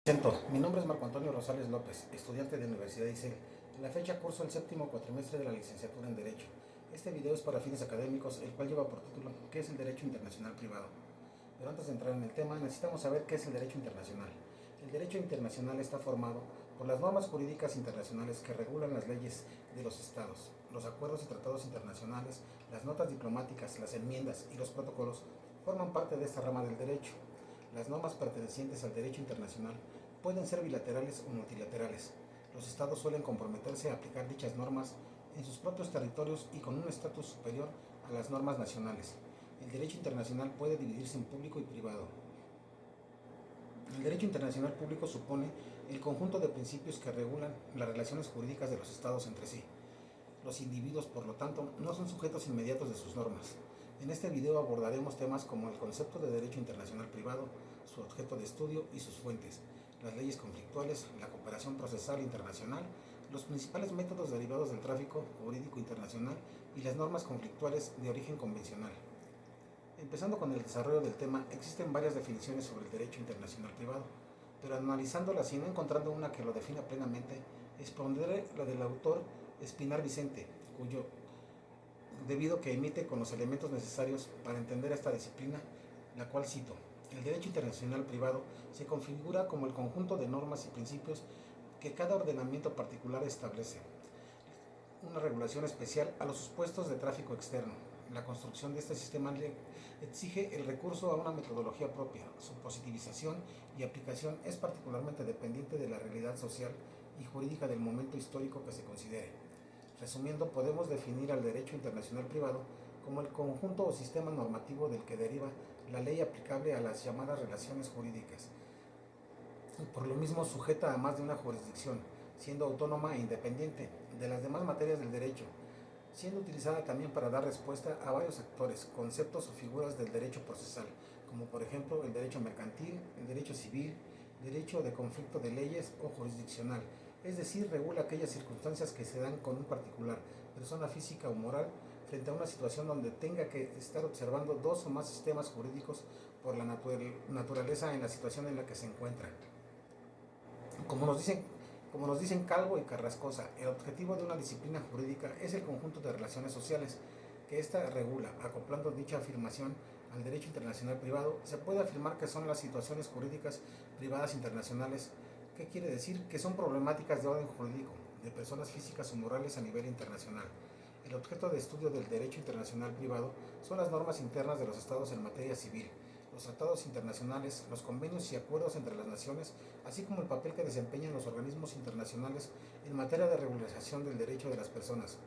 Mi nombre es Marco Antonio Rosales López, estudiante de Universidad ICEL. En la fecha curso el séptimo cuatrimestre de la licenciatura en Derecho. Este video es para fines académicos, el cual lleva por título ¿Qué es el derecho internacional privado? Pero antes de entrar en el tema, necesitamos saber qué es el derecho internacional. El derecho internacional está formado por las normas jurídicas internacionales que regulan las leyes de los estados, los acuerdos y tratados internacionales, las notas diplomáticas, las enmiendas y los protocolos forman parte de esta rama del derecho. Las normas pertenecientes al derecho internacional pueden ser bilaterales o multilaterales. Los estados suelen comprometerse a aplicar dichas normas en sus propios territorios y con un estatus superior a las normas nacionales. El derecho internacional puede dividirse en público y privado. El derecho internacional público supone el conjunto de principios que regulan las relaciones jurídicas de los estados entre sí. Los individuos, por lo tanto, no son sujetos inmediatos de sus normas. En este video abordaremos temas como el concepto de derecho internacional privado, su objeto de estudio y sus fuentes, las leyes conflictuales, la cooperación procesal internacional, los principales métodos derivados del tráfico jurídico internacional y las normas conflictuales de origen convencional. Empezando con el desarrollo del tema, existen varias definiciones sobre el derecho internacional privado, pero analizándolas y no encontrando una que lo defina plenamente, expondré la del autor Espinar Vicente, cuyo debido que emite con los elementos necesarios para entender esta disciplina, la cual cito. El derecho internacional privado se configura como el conjunto de normas y principios que cada ordenamiento particular establece, una regulación especial a los supuestos de tráfico externo. La construcción de este sistema exige el recurso a una metodología propia. Su positivización y aplicación es particularmente dependiente de la realidad social y jurídica del momento histórico que se considere. Resumiendo, podemos definir al derecho internacional privado como el conjunto o sistema normativo del que deriva la ley aplicable a las llamadas relaciones jurídicas, y por lo mismo sujeta a más de una jurisdicción, siendo autónoma e independiente de las demás materias del derecho, siendo utilizada también para dar respuesta a varios actores, conceptos o figuras del derecho procesal, como por ejemplo el derecho mercantil, el derecho civil, derecho de conflicto de leyes o jurisdiccional, es decir, regula aquellas circunstancias que se dan con un particular, persona física o moral, frente a una situación donde tenga que estar observando dos o más sistemas jurídicos por la naturaleza en la situación en la que se encuentra. Como nos dicen Calvo y Carrascosa, el objetivo de una disciplina jurídica es el conjunto de relaciones sociales que ésta regula. Acoplando dicha afirmación al derecho internacional privado, se puede afirmar que son las situaciones jurídicas privadas internacionales. ¿Qué quiere decir? Que son problemáticas de orden jurídico, de personas físicas o morales a nivel internacional. El objeto de estudio del derecho internacional privado son las normas internas de los estados en materia civil, los tratados internacionales, los convenios y acuerdos entre las naciones, así como el papel que desempeñan los organismos internacionales en materia de regularización del derecho de las personas.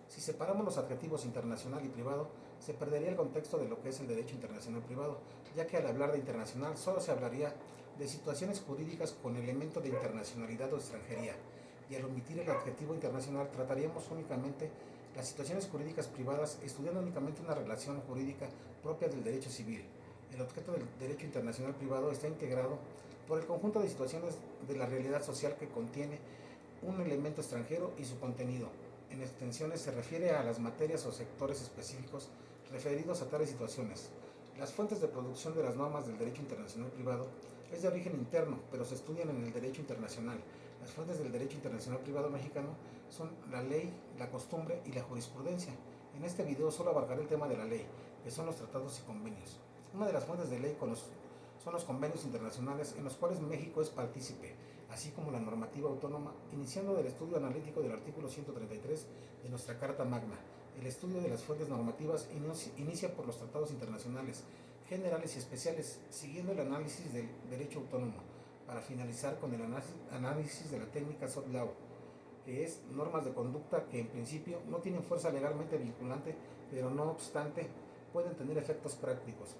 Si separamos los adjetivos internacional y privado, se perdería el contexto de lo que es el derecho internacional privado, ya que al hablar de internacional solo se hablaría de situaciones jurídicas con elemento de internacionalidad o extranjería, y al omitir el adjetivo internacional trataríamos únicamente las situaciones jurídicas privadas, estudiando únicamente una relación jurídica propia del derecho civil. El objeto del derecho internacional privado está integrado por el conjunto de situaciones de la realidad social que contiene un elemento extranjero y su contenido. En extensiones se refiere a las materias o sectores específicos referidos a tales situaciones. Las fuentes de producción de las normas del derecho internacional privado es de origen interno, pero se estudian en el derecho internacional. Las fuentes del derecho internacional privado mexicano son la ley, la costumbre y la jurisprudencia. En este video solo abarcaré el tema de la ley, que son los tratados y convenios. Una de las fuentes de ley son los convenios internacionales en los cuales México es partícipe, así como la normativa autónoma, iniciando del estudio analítico del artículo 133 de nuestra Carta Magna. El estudio de las fuentes normativas inicia por los tratados internacionales, generales y especiales, siguiendo el análisis del derecho autónomo, para finalizar con el análisis de la técnica soft law, que es normas de conducta que en principio no tienen fuerza legalmente vinculante, pero no obstante pueden tener efectos prácticos.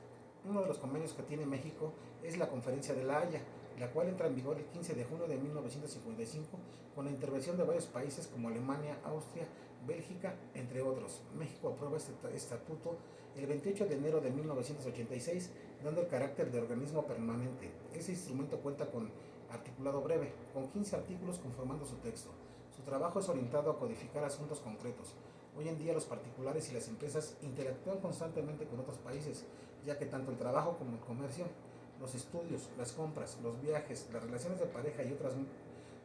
Uno de los convenios que tiene México es la Conferencia de La Haya, la cual entra en vigor el 15 de junio de 1955 con la intervención de varios países como Alemania, Austria, Bélgica, entre otros. México aprueba este estatuto el 28 de enero de 1986, dando el carácter de organismo permanente. Este instrumento cuenta con articulado breve, con 15 artículos conformando su texto. Su trabajo es orientado a codificar asuntos concretos. Hoy en día los particulares y las empresas interactúan constantemente con otros países, ya que tanto el trabajo como el comercio los estudios, las compras, los viajes, las relaciones de pareja y otras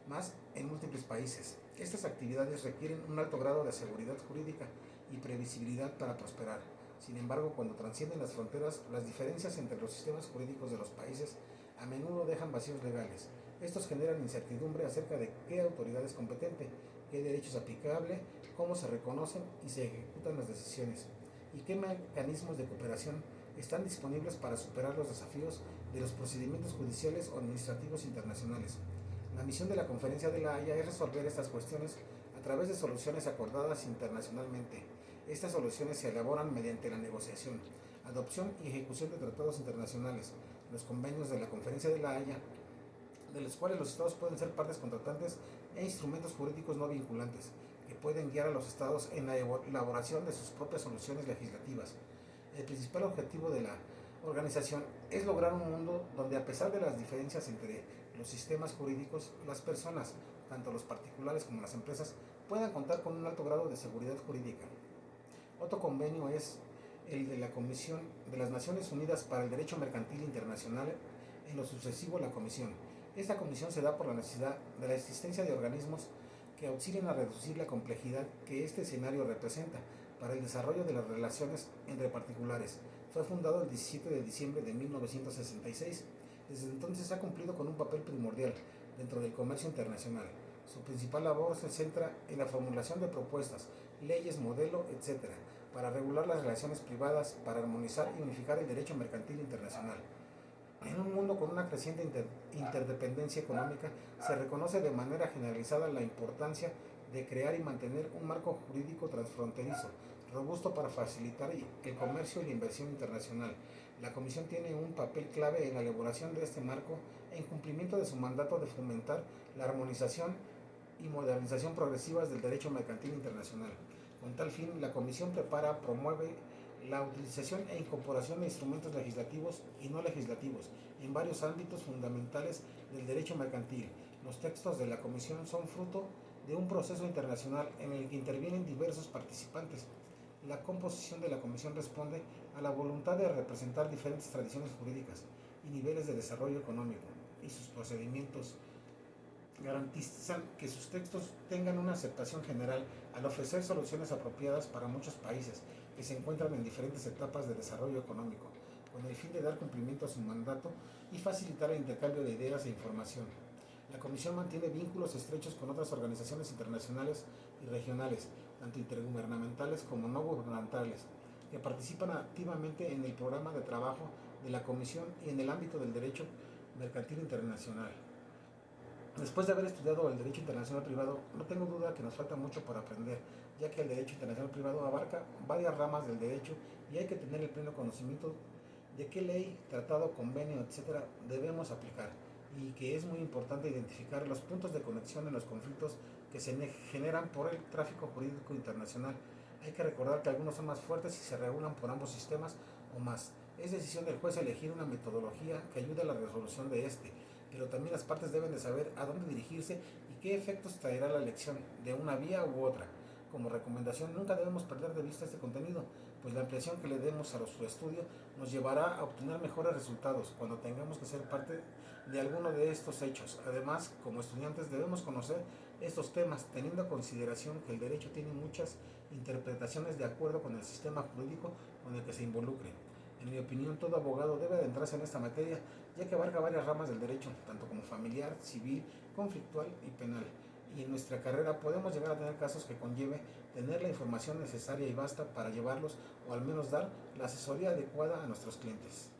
más en múltiples países. Estas actividades requieren un alto grado de seguridad jurídica y previsibilidad para prosperar. Sin embargo, cuando trascienden las fronteras, las diferencias entre los sistemas jurídicos de los países a menudo dejan vacíos legales. Estos generan incertidumbre acerca de qué autoridad es competente, qué derecho es aplicable, cómo se reconocen y se ejecutan las decisiones, y qué mecanismos de cooperación están disponibles para superar los desafíos de los procedimientos judiciales o administrativos internacionales. La misión de la Conferencia de la Haya es resolver estas cuestiones a través de soluciones acordadas internacionalmente. Estas soluciones se elaboran mediante la negociación, adopción y ejecución de tratados internacionales, los convenios de la Conferencia de la Haya, de los cuales los estados pueden ser partes contratantes, e instrumentos jurídicos no vinculantes, que pueden guiar a los estados en la elaboración de sus propias soluciones legislativas. El principal objetivo de la organización es lograr un mundo donde, a pesar de las diferencias entre los sistemas jurídicos, las personas, tanto los particulares como las empresas, puedan contar con un alto grado de seguridad jurídica. Otro convenio es el de la Comisión de las Naciones Unidas para el Derecho Mercantil Internacional, en lo sucesivo la Comisión. Esta comisión se da por la necesidad de la existencia de organismos que auxilien a reducir la complejidad que este escenario representa para el desarrollo de las relaciones entre particulares. Fue fundado el 17 de diciembre de 1966. Desde entonces ha cumplido con un papel primordial dentro del comercio internacional. Su principal labor se centra en la formulación de propuestas, leyes, modelo, etc., para regular las relaciones privadas, para armonizar y unificar el derecho mercantil internacional. En un mundo con una creciente interdependencia económica, se reconoce de manera generalizada la importancia de crear y mantener un marco jurídico transfronterizo, robusto para facilitar el comercio y la inversión internacional. La Comisión tiene un papel clave en la elaboración de este marco en cumplimiento de su mandato de fomentar la armonización y modernización progresivas del derecho mercantil internacional. Con tal fin, la Comisión prepara, promueve la utilización e incorporación de instrumentos legislativos y no legislativos en varios ámbitos fundamentales del derecho mercantil. Los textos de la Comisión son fruto de un proceso internacional en el que intervienen diversos participantes. La composición de la Comisión responde a la voluntad de representar diferentes tradiciones jurídicas y niveles de desarrollo económico, y sus procedimientos garantizan que sus textos tengan una aceptación general al ofrecer soluciones apropiadas para muchos países que se encuentran en diferentes etapas de desarrollo económico, con el fin de dar cumplimiento a su mandato y facilitar el intercambio de ideas e información. La Comisión mantiene vínculos estrechos con otras organizaciones internacionales y regionales, tanto intergubernamentales como no gubernamentales, que participan activamente en el programa de trabajo de la Comisión y en el ámbito del derecho mercantil internacional. Después de haber estudiado el derecho internacional privado, no tengo duda que nos falta mucho por aprender, ya que el derecho internacional privado abarca varias ramas del derecho y hay que tener el pleno conocimiento de qué ley, tratado, convenio, etc. debemos aplicar, y que es muy importante identificar los puntos de conexión en los conflictos que se generan por el tráfico jurídico internacional. Hay que recordar que algunos son más fuertes si se regulan por ambos sistemas o más. Es decisión del juez elegir una metodología que ayude a la resolución de este, pero también las partes deben de saber a dónde dirigirse y qué efectos traerá la elección de una vía u otra. Como recomendación, nunca debemos perder de vista este contenido, pues la ampliación que le demos a su estudio nos llevará a obtener mejores resultados cuando tengamos que ser parte de alguno de estos hechos. Además, como estudiantes debemos conocer estos temas, teniendo en consideración que el derecho tiene muchas interpretaciones de acuerdo con el sistema jurídico con el que se involucre. En mi opinión, todo abogado debe adentrarse en esta materia, ya que abarca varias ramas del derecho, tanto como familiar, civil, conflictual y penal. Y en nuestra carrera podemos llegar a tener casos que conlleve tener la información necesaria y basta para llevarlos, o al menos dar la asesoría adecuada a nuestros clientes.